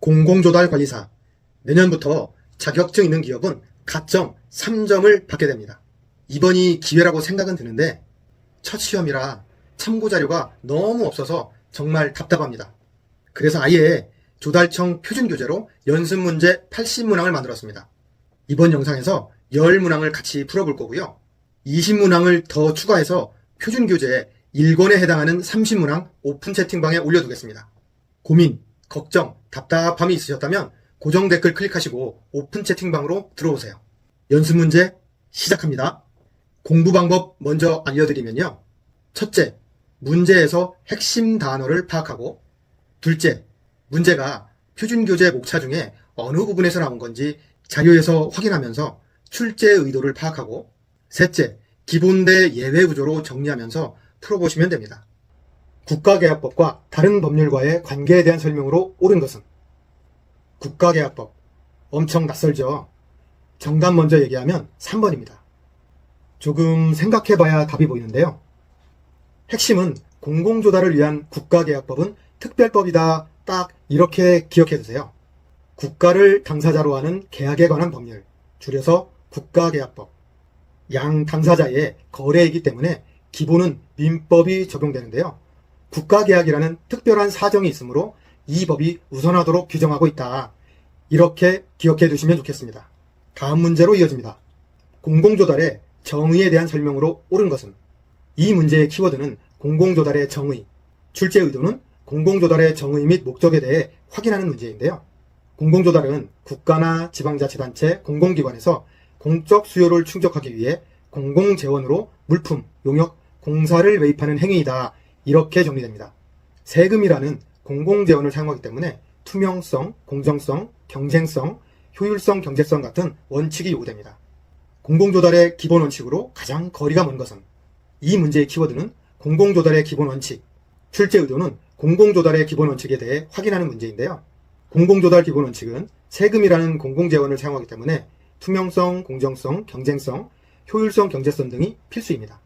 공공조달관리사. 내년부터 자격증 있는 기업은 가점 3점을 받게 됩니다. 이번이 기회라고 생각은 드는데 첫 시험이라 참고자료가 너무 없어서 정말 답답합니다. 그래서 아예 조달청 표준교재로 연습문제 80문항을 만들었습니다. 이번 영상에서 10문항을 같이 풀어볼 거고요. 20문항을 더 추가해서 표준교재 1권에 해당하는 30문항 오픈 채팅방에 올려두겠습니다. 고민, 걱정, 답답함이 있으셨다면 고정 댓글 클릭하시고 오픈 채팅방으로 들어오세요. 연습 문제 시작합니다. 공부 방법 먼저 알려드리면요. 첫째, 문제에서 핵심 단어를 파악하고, 둘째, 문제가 표준교재 목차 중에 어느 부분에서 나온 건지 자료에서 확인하면서 출제 의도를 파악하고, 셋째, 기본대 예외 구조로 정리하면서 풀어보시면 됩니다. 국가계약법과 다른 법률과의 관계에 대한 설명으로 옳은 것은? 국가계약법. 엄청 낯설죠? 정답 먼저 얘기하면 3번입니다. 조금 생각해봐야 답이 보이는데요. 핵심은 공공조달을 위한 국가계약법은 특별법이다. 딱 이렇게 기억해두세요. 국가를 당사자로 하는 계약에 관한 법률, 줄여서 국가계약법. 양 당사자의 거래이기 때문에 기본은 민법이 적용되는데요. 국가계약이라는 특별한 사정이 있으므로 이 법이 우선하도록 규정하고 있다. 이렇게 기억해 두시면 좋겠습니다. 다음 문제로 이어집니다. 공공조달의 정의에 대한 설명으로 옳은 것은? 이 문제의 키워드는 공공조달의 정의, 출제 의도는 공공조달의 정의 및 목적에 대해 확인하는 문제인데요. 공공조달은 국가나 지방자치단체, 공공기관에서 공적 수요를 충족하기 위해 공공재원으로 물품, 용역, 공사를 매입하는 행위이다. 이렇게 정리됩니다. 세금이라는 공공재원을 사용하기 때문에 투명성, 공정성, 경쟁성, 효율성, 경제성 같은 원칙이 요구됩니다. 공공조달의 기본 원칙으로 가장 거리가 먼 것은? 이 문제의 키워드는 공공조달의 기본 원칙, 출제 의도는 공공조달의 기본 원칙에 대해 확인하는 문제인데요. 공공조달 기본 원칙은 세금이라는 공공재원을 사용하기 때문에 투명성, 공정성, 경쟁성, 효율성, 경제성 등이 필수입니다.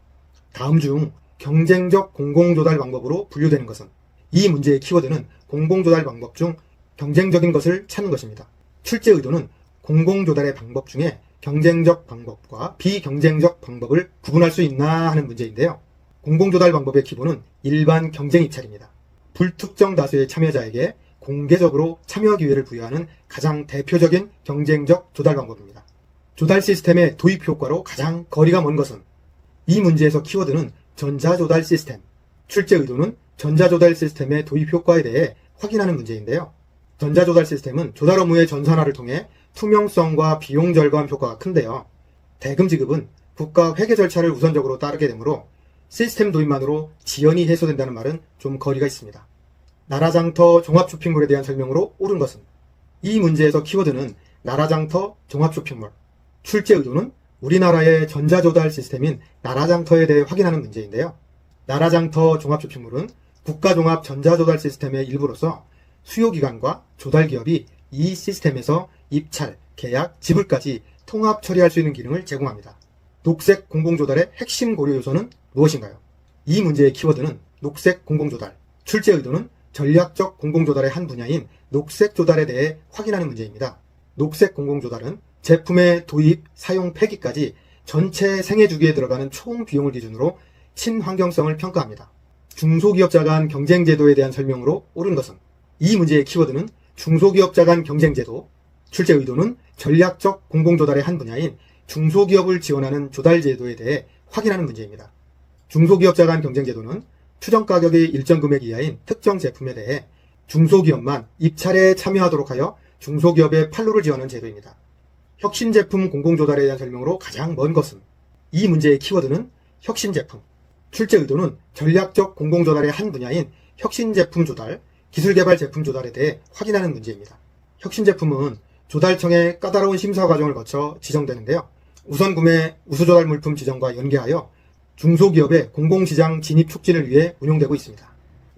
다음 중 경쟁적 공공조달 방법으로 분류되는 것은? 이 문제의 키워드는 공공조달 방법 중 경쟁적인 것을 찾는 것입니다. 출제 의도는 공공조달의 방법 중에 경쟁적 방법과 비경쟁적 방법을 구분할 수 있나 하는 문제인데요. 공공조달 방법의 기본은 일반 경쟁 입찰입니다. 불특정 다수의 참여자에게 공개적으로 참여 기회를 부여하는 가장 대표적인 경쟁적 조달 방법입니다. 조달 시스템의 도입 효과로 가장 거리가 먼 것은? 이 문제에서 키워드는 전자조달 시스템, 출제 의도는 전자조달 시스템의 도입 효과에 대해 확인하는 문제인데요. 전자조달 시스템은 조달 업무의 전산화를 통해 투명성과 비용 절감 효과가 큰데요. 대금 지급은 국가 회계 절차를 우선적으로 따르게 되므로 시스템 도입만으로 지연이 해소된다는 말은 좀 거리가 있습니다. 나라장터 종합쇼핑몰에 대한 설명으로 옳은 것은? 이 문제에서 키워드는 나라장터 종합쇼핑몰, 출제 의도는 우리나라의 전자조달 시스템인 나라장터에 대해 확인하는 문제인데요. 나라장터 종합쇼핑몰은 국가종합 전자조달 시스템의 일부로서 수요기관과 조달기업이 이 시스템에서 입찰, 계약, 지불까지 통합 처리할 수 있는 기능을 제공합니다. 녹색 공공조달의 핵심 고려 요소는 무엇인가요? 이 문제의 키워드는 녹색 공공조달, 출제 의도는 전략적 공공조달의 한 분야인 녹색 조달에 대해 확인하는 문제입니다. 녹색 공공조달은 제품의 도입, 사용, 폐기까지 전체 생애주기에 들어가는 총 비용을 기준으로 친환경성을 평가합니다. 중소기업자 간 경쟁제도에 대한 설명으로 옳은 것은? 이 문제의 키워드는 중소기업자 간 경쟁제도, 출제 의도는 전략적 공공조달의 한 분야인 중소기업을 지원하는 조달제도에 대해 확인하는 문제입니다. 중소기업자 간 경쟁제도는 추정가격이 일정 금액 이하인 특정 제품에 대해 중소기업만 입찰에 참여하도록 하여 중소기업의 판로를 지원하는 제도입니다. 혁신제품 공공조달에 대한 설명으로 가장 먼 것은? 이 문제의 키워드는 혁신제품, 출제 의도는 전략적 공공조달의 한 분야인 혁신제품 조달, 기술개발 제품 조달에 대해 확인하는 문제입니다. 혁신제품은 조달청의 까다로운 심사 과정을 거쳐 지정되는데요. 우선구매, 우수조달 물품 지정과 연계하여 중소기업의 공공시장 진입 촉진을 위해 운용되고 있습니다.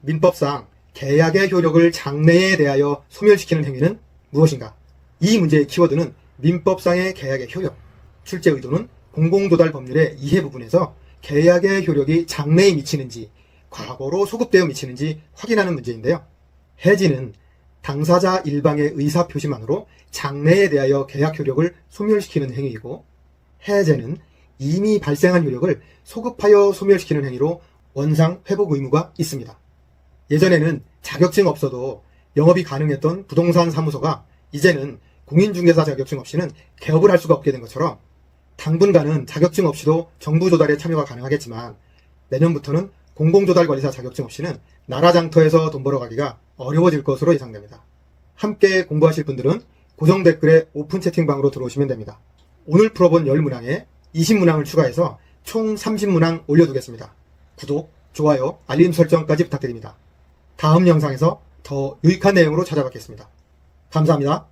민법상 계약의 효력을 장래에 대하여 소멸시키는 행위는 무엇인가? 이 문제의 키워드는 민법상의 계약의 효력, 출제 의도는 공공조달 법률의 이해 부분에서 계약의 효력이 장래에 미치는지 과거로 소급되어 미치는지 확인하는 문제인데요. 해지는 당사자 일방의 의사표시만으로 장래에 대하여 계약 효력을 소멸시키는 행위이고, 해제는 이미 발생한 효력을 소급하여 소멸시키는 행위로 원상 회복 의무가 있습니다. 예전에는 자격증 없어도 영업이 가능했던 부동산 사무소가 이제는 공인중개사 자격증 없이는 개업을 할 수가 없게 된 것처럼, 당분간은 자격증 없이도 정부 조달에 참여가 가능하겠지만 내년부터는 공공조달관리사 자격증 없이는 나라 장터에서 돈 벌어가기가 어려워질 것으로 예상됩니다. 함께 공부하실 분들은 고정 댓글에 오픈 채팅방으로 들어오시면 됩니다. 오늘 풀어본 10문항에 20문항을 추가해서 총 30문항 올려두겠습니다. 구독, 좋아요, 알림 설정까지 부탁드립니다. 다음 영상에서 더 유익한 내용으로 찾아뵙겠습니다. 감사합니다.